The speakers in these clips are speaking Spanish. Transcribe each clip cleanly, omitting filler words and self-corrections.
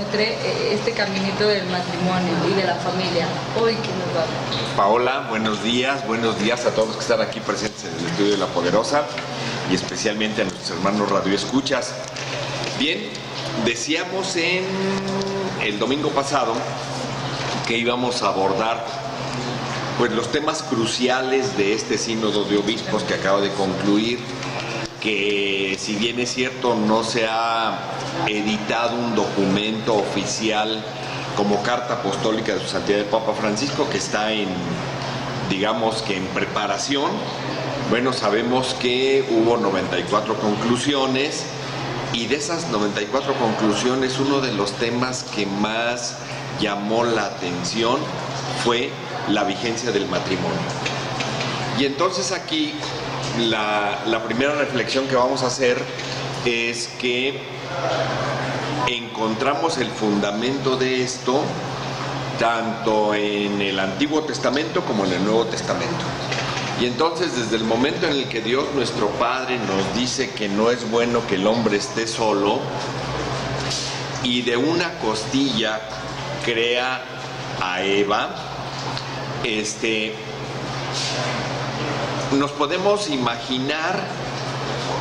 nutre este caminito del matrimonio y de la familia. Hoy que nos va. Paola, buenos días a todos los que están aquí presentes en el estudio de La Poderosa y especialmente a nuestros hermanos radioescuchas. Bien, decíamos en el domingo pasado que íbamos a abordar pues los temas cruciales de este sínodo de obispos que acaba de concluir, que si bien es cierto no se ha editado un documento oficial como carta apostólica de su santidad el Papa Francisco, que está digamos que en preparación. Bueno, sabemos que hubo 94 conclusiones y de esas 94 conclusiones uno de los temas que más llamó la atención fue la vigencia del matrimonio. Y entonces aquí la primera reflexión que vamos a hacer es que encontramos el fundamento de esto tanto en el Antiguo Testamento como en el Nuevo Testamento. Y entonces desde el momento en el que Dios nuestro Padre nos dice que no es bueno que el hombre esté solo y de una costilla crea a Eva, nos podemos imaginar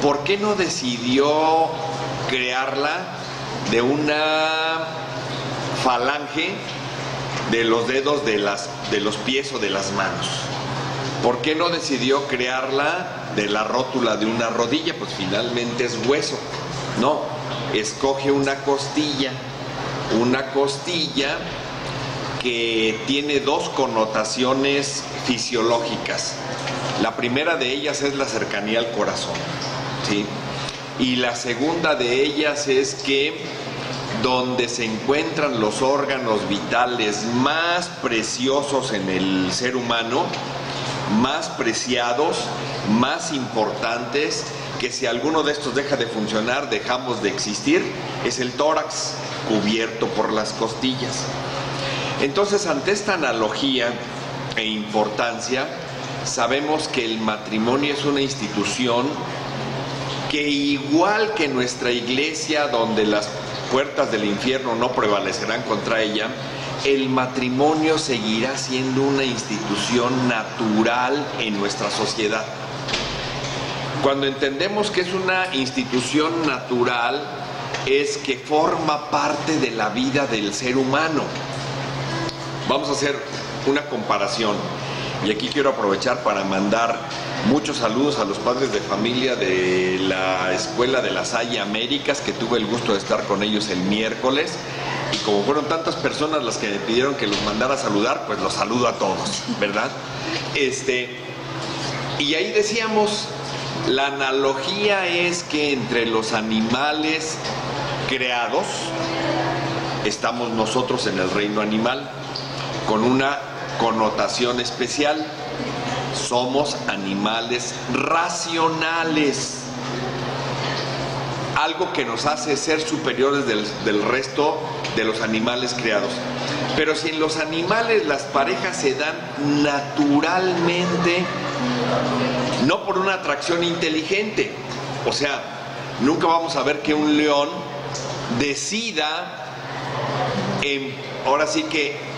por qué no decidió crearla de una falange de los dedos de los pies o de las manos. ¿Por qué no decidió crearla de la rótula de una rodilla? Pues finalmente es hueso. No, escoge una costilla que tiene dos connotaciones fisiológicas. La primera de ellas es la cercanía al corazón, ¿sí? Y la segunda de ellas es que donde se encuentran los órganos vitales más preciosos en el ser humano, más preciados, más importantes, que si alguno de estos deja de funcionar, dejamos de existir, es el tórax, cubierto por las costillas. Entonces, ante esta analogía e importancia, sabemos que el matrimonio es una institución que, igual que nuestra iglesia, donde las puertas del infierno no prevalecerán contra ella, el matrimonio seguirá siendo una institución natural en nuestra sociedad. Cuando entendemos que es una institución natural, es que forma parte de la vida del ser humano. Vamos a hacer una comparación. Y aquí quiero aprovechar para mandar muchos saludos a los padres de familia de la Escuela de la Salle Américas, que tuve el gusto de estar con ellos el miércoles. Y como fueron tantas personas las que me pidieron que los mandara a saludar, pues los saludo a todos, ¿verdad? Y ahí decíamos, la analogía es que entre los animales creados, estamos nosotros en el reino animal, con una connotación especial. Somos animales racionales, algo que nos hace ser superiores del resto de los animales creados. Pero si en los animales las parejas se dan naturalmente, no por una atracción inteligente, o sea, nunca vamos a ver que un león decida, ahora sí que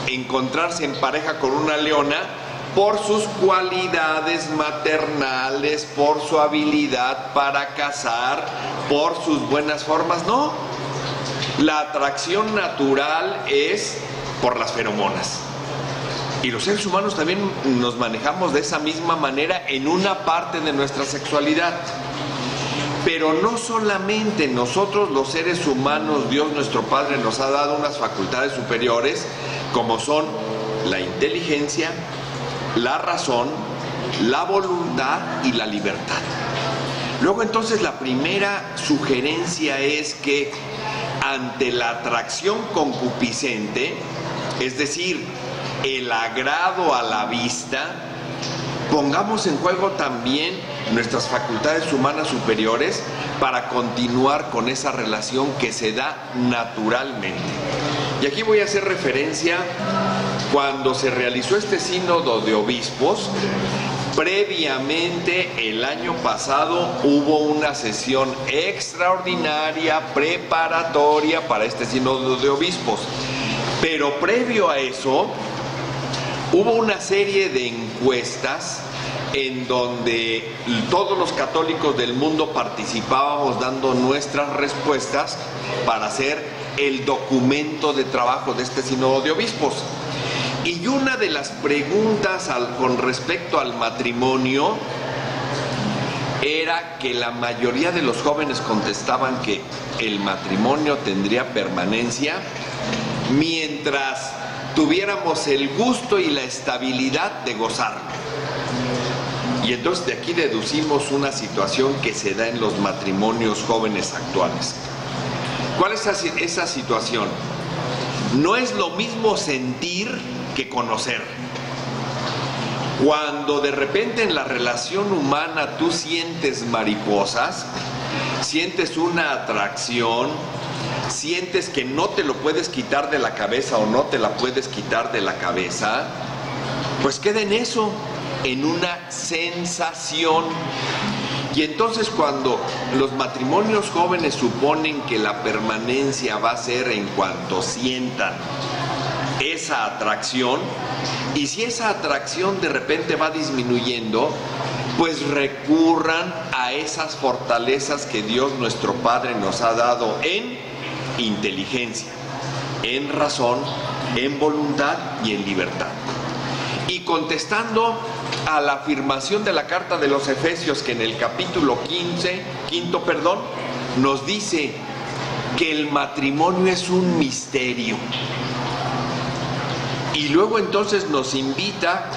encontrarse en pareja con una leona por sus cualidades maternales, por su habilidad para cazar, por sus buenas formas. No, la atracción natural es por las feromonas. Y los seres humanos también nos manejamos de esa misma manera en una parte de nuestra sexualidad. Pero no solamente nosotros los seres humanos, Dios nuestro Padre nos ha dado unas facultades superiores como son la inteligencia, la razón, la voluntad y la libertad. Luego entonces la primera sugerencia es que ante la atracción concupiscente, es decir, el agrado a la vista, pongamos en juego también nuestras facultades humanas superiores para continuar con esa relación que se da naturalmente. Y aquí voy a hacer referencia cuando se realizó este sínodo de obispos. Previamente, el año pasado, hubo una sesión extraordinaria, preparatoria para este sínodo de obispos. Pero previo a eso, hubo una serie de encuestas en donde todos los católicos del mundo participábamos dando nuestras respuestas para hacer el documento de trabajo de este sínodo de obispos. Y una de las preguntas con respecto al matrimonio era que la mayoría de los jóvenes contestaban que el matrimonio tendría permanencia mientras tuviéramos el gusto y la estabilidad de gozarlo. Y entonces de aquí deducimos una situación que se da en los matrimonios jóvenes actuales. ¿Cuál es esa situación? No es lo mismo sentir que conocer. Cuando de repente en la relación humana tú sientes mariposas, sientes una atracción, sientes que no te lo puedes quitar de la cabeza o no te la puedes quitar de la cabeza, pues queda en eso, en una sensación. Y entonces cuando los matrimonios jóvenes suponen que la permanencia va a ser en cuanto sientan esa atracción, y si esa atracción de repente va disminuyendo, pues recurran a esas fortalezas que Dios nuestro Padre nos ha dado en inteligencia, en razón, en voluntad y en libertad. Y contestando a la afirmación de la carta de los Efesios, que en el capítulo 5, nos dice que el matrimonio es un misterio. Y luego entonces nos invita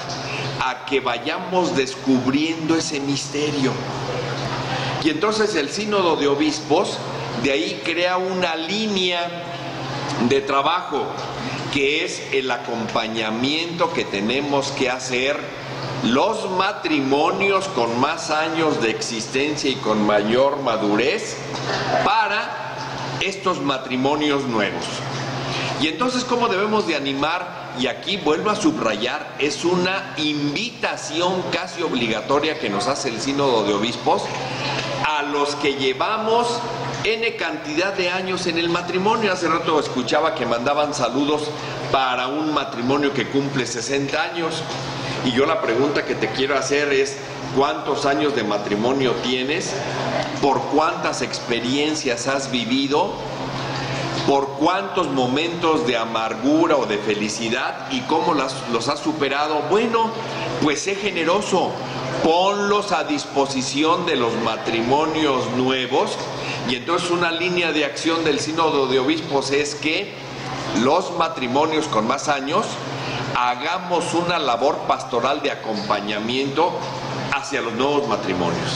a que vayamos descubriendo ese misterio. Y entonces el sínodo de obispos de ahí crea una línea de trabajo que es el acompañamiento que tenemos que hacer los matrimonios con más años de existencia y con mayor madurez para estos matrimonios nuevos. Y entonces, ¿cómo debemos de animar? Y aquí vuelvo a subrayar, es una invitación casi obligatoria que nos hace el sínodo de obispos a los que llevamos N cantidad de años en el matrimonio. Hace rato escuchaba que mandaban saludos para un matrimonio que cumple 60 años. Y yo la pregunta que te quiero hacer es, ¿cuántos años de matrimonio tienes? ¿Por cuántas experiencias has vivido? ¿Por cuántos momentos de amargura o de felicidad y cómo los has superado? Bueno, pues sé generoso, ponlos a disposición de los matrimonios nuevos. Y entonces una línea de acción del sínodo de obispos es que los matrimonios con más años hagamos una labor pastoral de acompañamiento hacia los nuevos matrimonios.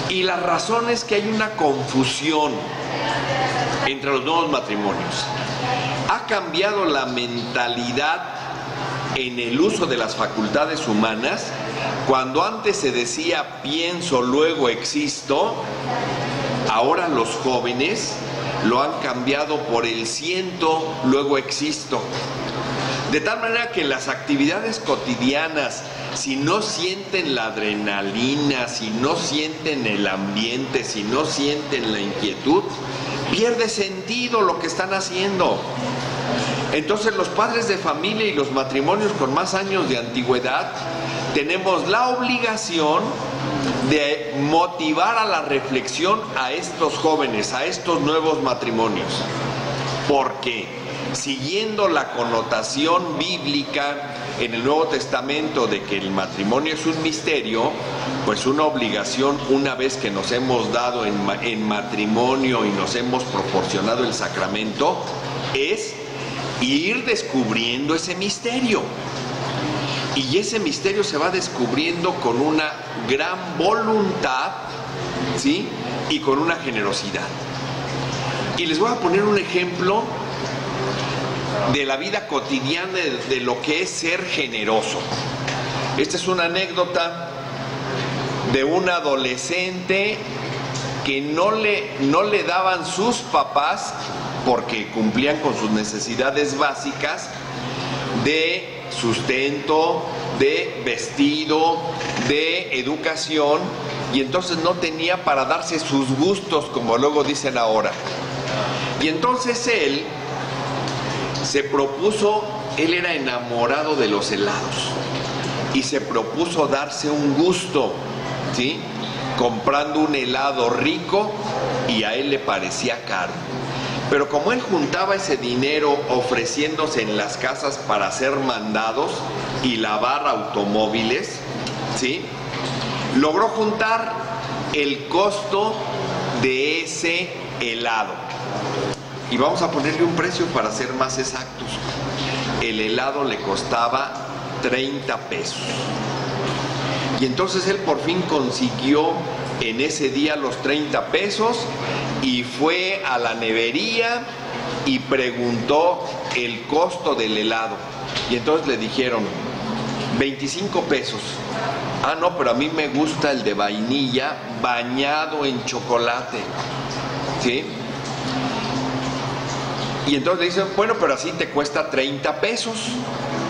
Y la razón es que hay una confusión entre los nuevos matrimonios. Ha cambiado la mentalidad en el uso de las facultades humanas. Cuando antes se decía pienso, luego existo, ahora los jóvenes lo han cambiado por el siento, luego existo. De tal manera que las actividades cotidianas, si no sienten la adrenalina, si no sienten el ambiente, si no sienten la inquietud, pierde sentido lo que están haciendo. Entonces los padres de familia y los matrimonios con más años de antigüedad tenemos la obligación de motivar a la reflexión a estos jóvenes, a estos nuevos matrimonios, porque siguiendo la connotación bíblica en el Nuevo Testamento de que el matrimonio es un misterio, pues una obligación, una vez que nos hemos dado en matrimonio y nos hemos proporcionado el sacramento, es ir descubriendo ese misterio. Y ese misterio se va descubriendo con una gran voluntad, ¿sí? Y con una generosidad. Y les voy a poner un ejemplo de la vida cotidiana de lo que es ser generoso. Esta es una anécdota de un adolescente que no le daban sus papás, porque cumplían con sus necesidades básicas, de sustento, de vestido, de educación, y entonces no tenía para darse sus gustos, como luego dicen ahora. Y entonces él se propuso, él era enamorado de los helados, y se propuso darse un gusto, ¿sí?, comprando un helado rico, y a él le parecía caro. Pero como él juntaba ese dinero ofreciéndose en las casas para hacer mandados y lavar automóviles, ¿sí?, logró juntar el costo de ese helado. Y vamos a ponerle un precio para ser más exactos. El helado le costaba 30 pesos. Y entonces él por fin consiguió en ese día los 30 pesos y fue a la nevería y preguntó el costo del helado. Y entonces le dijeron, 25 pesos. Ah, no, pero a mí me gusta el de vainilla bañado en chocolate, ¿sí? Y entonces le dicen, bueno, pero así te cuesta 30 pesos.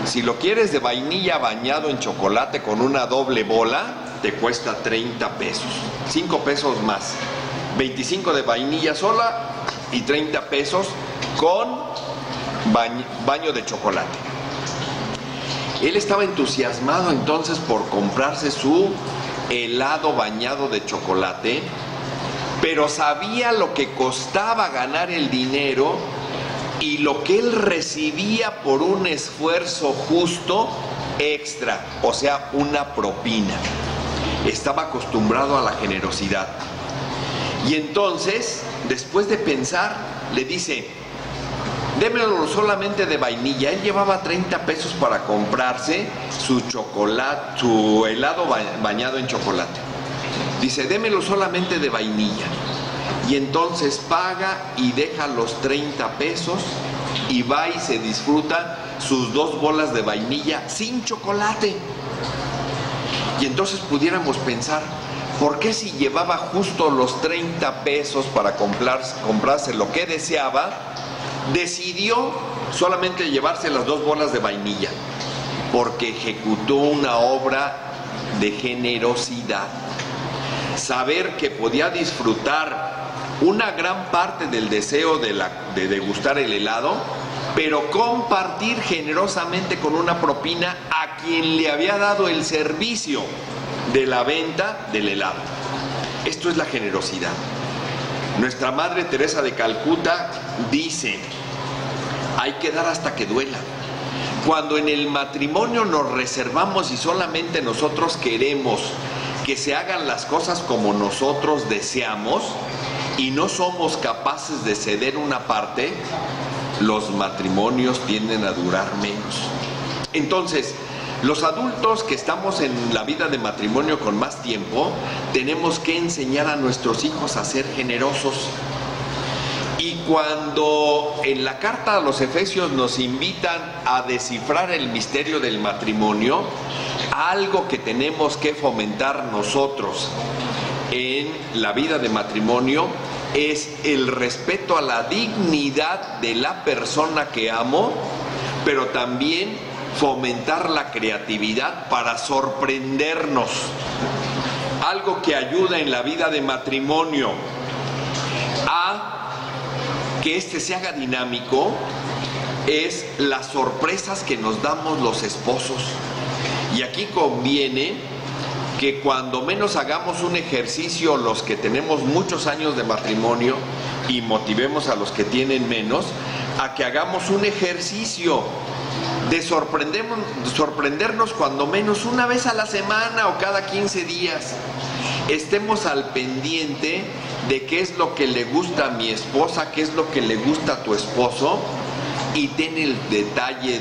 Si lo quieres de vainilla bañado en chocolate con una doble bola, te cuesta 30 pesos. 5 pesos más. 25 de vainilla sola y 30 pesos con baño de chocolate. Él estaba entusiasmado entonces por comprarse su helado bañado de chocolate, pero sabía lo que costaba ganar el dinero y lo que él recibía por un esfuerzo justo extra, o sea, una propina. Estaba acostumbrado a la generosidad. Y entonces, después de pensar, le dice, démelo solamente de vainilla. Él llevaba 30 pesos para comprarse su chocolate, su helado bañado en chocolate. Dice, démelo solamente de vainilla. Y entonces paga y deja los 30 pesos y va y se disfruta sus 2 bolas de vainilla sin chocolate. Y entonces pudiéramos pensar, ¿por qué si llevaba justo los 30 pesos para comprarse lo que deseaba, decidió solamente llevarse las 2 bolas de vainilla? Porque ejecutó una obra de generosidad. Saber que podía disfrutar una gran parte del deseo de degustar el helado, pero compartir generosamente con una propina a quien le había dado el servicio de la venta del helado. Esto es la generosidad. Nuestra Madre Teresa de Calcuta dice, hay que dar hasta que duela. Cuando en el matrimonio nos reservamos y solamente nosotros queremos que se hagan las cosas como nosotros deseamos y no somos capaces de ceder una parte, los matrimonios tienden a durar menos. Entonces, los adultos que estamos en la vida de matrimonio con más tiempo, tenemos que enseñar a nuestros hijos a ser generosos. Y cuando en la carta a los Efesios nos invitan a descifrar el misterio del matrimonio, algo que tenemos que fomentar nosotros en la vida de matrimonio es el respeto a la dignidad de la persona que amo, pero también fomentar la creatividad para sorprendernos. Algo que ayuda en la vida de matrimonio a que este se haga dinámico es las sorpresas que nos damos los esposos. Y aquí conviene que cuando menos hagamos un ejercicio los que tenemos muchos años de matrimonio y motivemos a los que tienen menos a que hagamos un ejercicio de sorprendernos cuando menos una vez a la semana o cada 15 días. Estemos al pendiente de qué es lo que le gusta a mi esposa, qué es lo que le gusta a tu esposo, y ten el detalle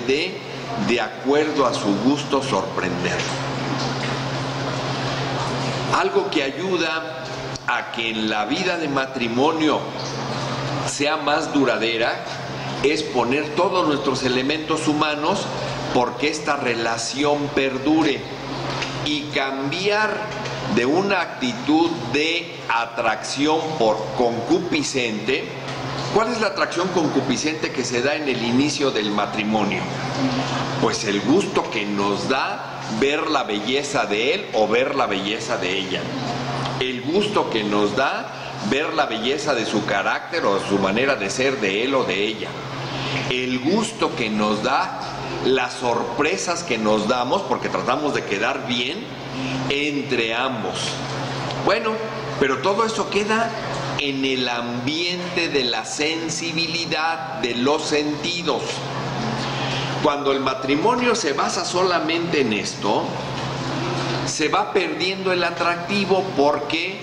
de acuerdo a su gusto, sorprenderlo. Algo que ayuda a que en la vida de matrimonio sea más duradera es poner todos nuestros elementos humanos porque esta relación perdure, y cambiar de una actitud de atracción por concupiscente ¿Cuál es la atracción concupiscente que se da en el inicio del matrimonio? Pues el gusto que nos da ver la belleza de él o ver la belleza de ella. El gusto que nos da ver la belleza de su carácter o su manera de ser de él o de ella. El gusto que nos da las sorpresas que nos damos, porque tratamos de quedar bien entre ambos. Bueno, pero todo eso queda en el ambiente de la sensibilidad de los sentidos. Cuando el matrimonio se basa solamente en esto, se va perdiendo el atractivo porque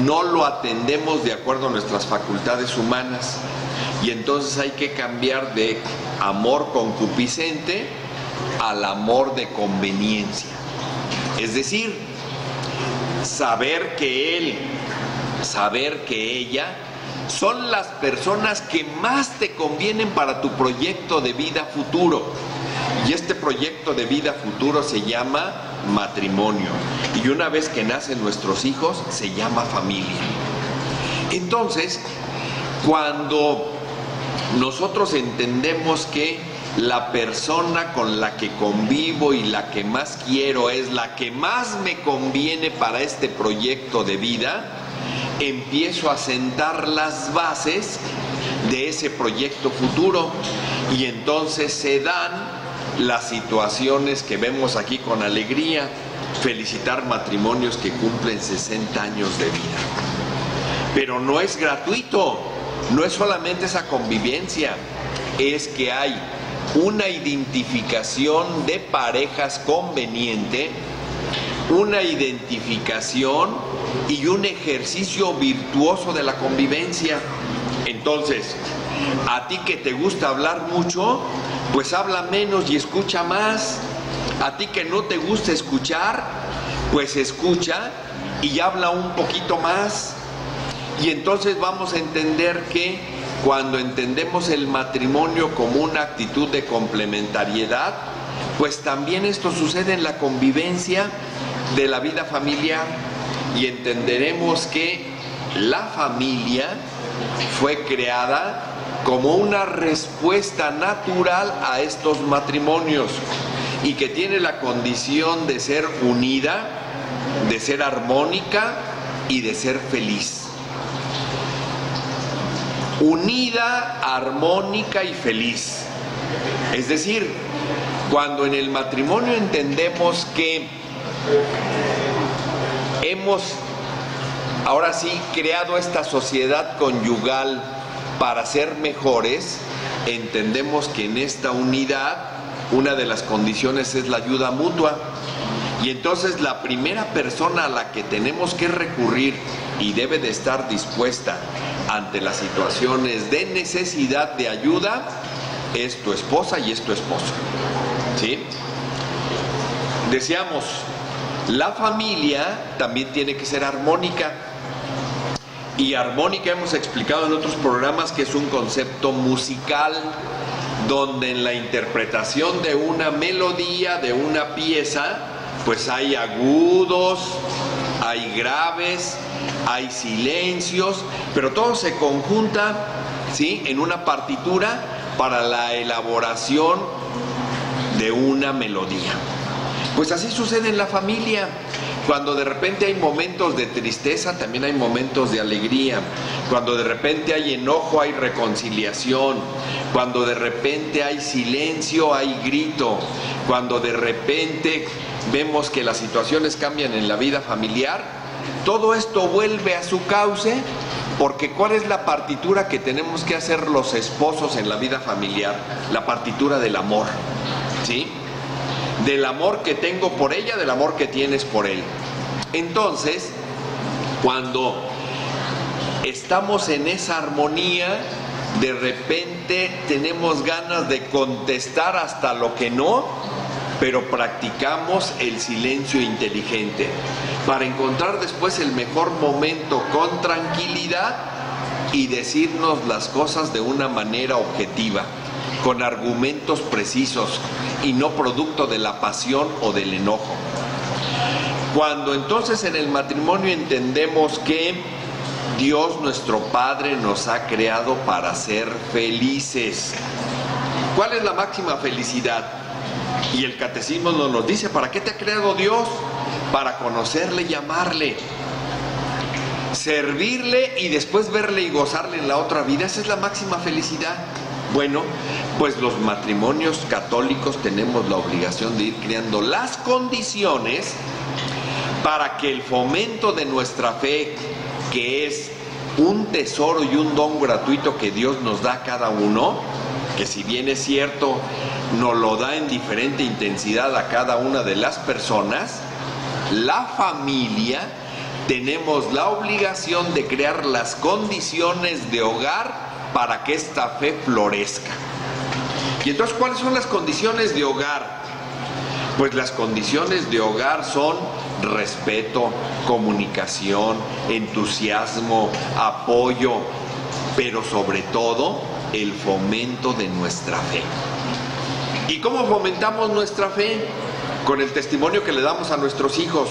no lo atendemos de acuerdo a nuestras facultades humanas. Y entonces hay que cambiar de amor concupiscente al amor de conveniencia. Es decir, saber que él, saber que ella son las personas que más te convienen para tu proyecto de vida futuro. Y este proyecto de vida futuro se llama matrimonio. Y una vez que nacen nuestros hijos, se llama familia. Entonces, cuando nosotros entendemos que la persona con la que convivo y la que más quiero es la que más me conviene para este proyecto de vida, empiezo a sentar las bases de ese proyecto futuro y entonces se dan las situaciones que vemos aquí con alegría, felicitar matrimonios que cumplen 60 años de vida. Pero no es gratuito, no es solamente esa convivencia, es que hay una identificación de parejas conveniente, una identificación y un ejercicio virtuoso de la convivencia. Entonces, a ti que te gusta hablar mucho, pues habla menos y escucha más. A ti que no te gusta escuchar, pues escucha y habla un poquito más. Y entonces vamos a entender que cuando entendemos el matrimonio como una actitud de complementariedad, pues también esto sucede en la convivencia de la vida familiar y entenderemos que la familia fue creada como una respuesta natural a estos matrimonios y que tiene la condición de ser unida, de ser armónica y de ser feliz. Unida, armónica y feliz. Es decir, cuando en el matrimonio entendemos que hemos, ahora sí, creado esta sociedad conyugal para ser mejores, entendemos que en esta unidad una de las condiciones es la ayuda mutua. Y entonces la primera persona a la que tenemos que recurrir y debe de estar dispuesta ante las situaciones de necesidad de ayuda es tu esposa y es tu esposo. ¿Sí? Decíamos, la familia también tiene que ser armónica. Y armónica hemos explicado en otros programas que es un concepto musical donde en la interpretación de una melodía, de una pieza, pues hay agudos, hay graves, hay silencios, pero todo se conjunta, ¿sí?, en una partitura para la elaboración de una melodía. Pues así sucede en la familia. Cuando de repente hay momentos de tristeza, también hay momentos de alegría. Cuando de repente hay enojo, hay reconciliación. Cuando de repente hay silencio, hay grito. Cuando de repente vemos que las situaciones cambian en la vida familiar, todo esto vuelve a su cauce, porque ¿cuál es la partitura que tenemos que hacer los esposos en la vida familiar? La partitura del amor, ¿sí? Del amor que tengo por ella, del amor que tienes por él. Entonces, cuando estamos en esa armonía, de repente tenemos ganas de contestar hasta lo que no, pero practicamos el silencio inteligente para encontrar después el mejor momento con tranquilidad y decirnos las cosas de una manera objetiva, con argumentos precisos y no producto de la pasión o del enojo. Cuando entonces en el matrimonio entendemos que Dios nuestro Padre nos ha creado para ser felices. ¿Cuál es la máxima felicidad? Y el catecismo nos dice, ¿para qué te ha creado Dios? Para conocerle y amarle, servirle y después verle y gozarle en la otra vida. Esa es la máxima felicidad. Bueno, pues los matrimonios católicos tenemos la obligación de ir creando las condiciones para que el fomento de nuestra fe, que es un tesoro y un don gratuito que Dios nos da a cada uno, que si bien es cierto, nos lo da en diferente intensidad a cada una de las personas, la familia, tenemos la obligación de crear las condiciones de hogar para que esta fe florezca. Y entonces, ¿cuáles son las condiciones de hogar? Pues las condiciones de hogar son respeto, comunicación, entusiasmo, apoyo, pero sobre todo el fomento de nuestra fe. ¿Y cómo fomentamos nuestra fe? Con el testimonio que le damos a nuestros hijos.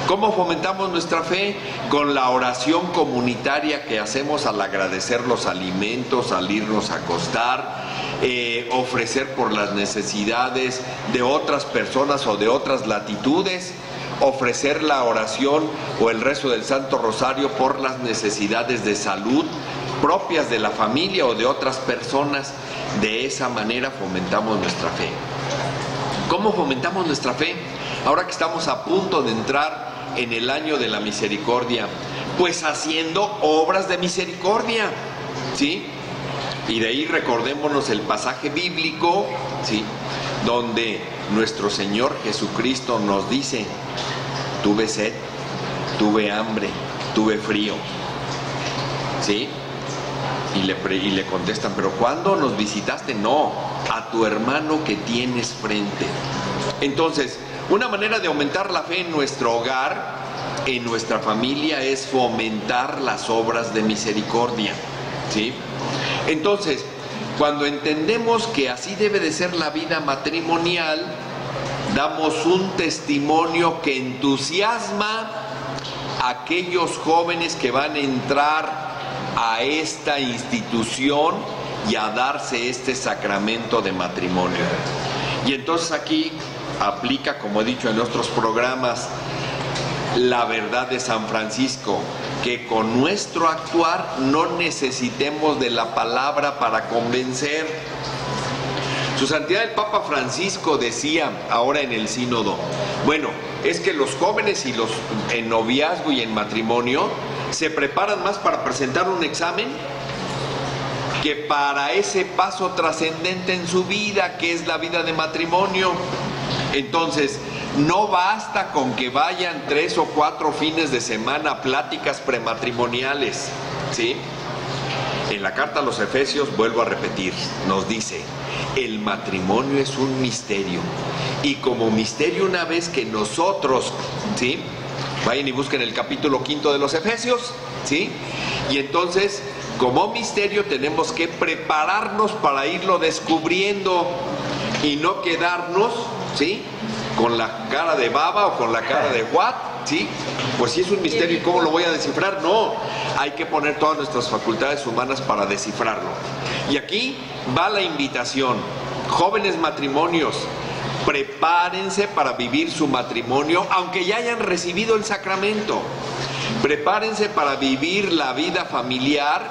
¿Cómo fomentamos nuestra fe? Con la oración comunitaria que hacemos al agradecer los alimentos, al irnos a acostar, ofrecer por las necesidades de otras personas o de otras latitudes, ofrecer la oración o el rezo del Santo Rosario por las necesidades de salud propias de la familia o de otras personas. De esa manera fomentamos nuestra fe. ¿Cómo fomentamos nuestra fe? Ahora que estamos a punto de entrar en el año de la misericordia, pues haciendo obras de misericordia, ¿sí? Y de ahí recordémonos el pasaje bíblico, ¿sí?, donde nuestro Señor Jesucristo nos dice: tuve sed, tuve hambre, tuve frío, ¿sí? Y le contestan: ¿pero cuándo nos visitaste? No, a tu hermano que tienes frente. Entonces, una manera de aumentar la fe en nuestro hogar, en nuestra familia, es fomentar las obras de misericordia, ¿sí? Entonces, cuando entendemos que así debe de ser la vida matrimonial, damos un testimonio que entusiasma a aquellos jóvenes que van a entrar a esta institución y a darse este sacramento de matrimonio. Y entonces aquí aplica, como he dicho en otros programas, la verdad de San Francisco, que con nuestro actuar no necesitemos de la palabra para convencer. Su Santidad el Papa Francisco decía ahora en el sínodo: bueno, es que los jóvenes y los en noviazgo y en matrimonio se preparan más para presentar un examen que para ese paso trascendente en su vida, que es la vida de matrimonio. Entonces, no basta con que vayan 3 o 4 fines de semana a pláticas prematrimoniales, ¿sí? En la carta a los Efesios, vuelvo a repetir, nos dice: el matrimonio es un misterio, y como misterio, una vez que nosotros, ¿sí?, vayan y busquen el capítulo 5 de los Efesios, ¿sí?, y entonces, como misterio, tenemos que prepararnos para irlo descubriendo y no quedarnos, ¿sí?, con la cara de baba o con la cara de what, ¿sí? Pues si es un misterio, ¿y cómo lo voy a descifrar? No, hay que poner todas nuestras facultades humanas para descifrarlo. Y aquí va la invitación: jóvenes matrimonios, prepárense para vivir su matrimonio, aunque ya hayan recibido el sacramento. Prepárense para vivir la vida familiar,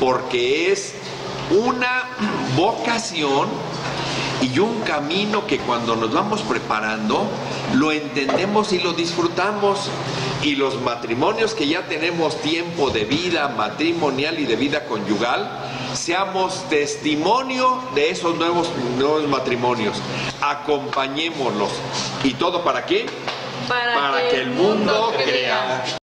porque es una vocación y un camino que cuando nos vamos preparando lo entendemos y lo disfrutamos. Y los matrimonios que ya tenemos tiempo de vida matrimonial y de vida conyugal, seamos testimonio de esos nuevos matrimonios. Acompañémoslos. ¿Y todo para qué? Para que el mundo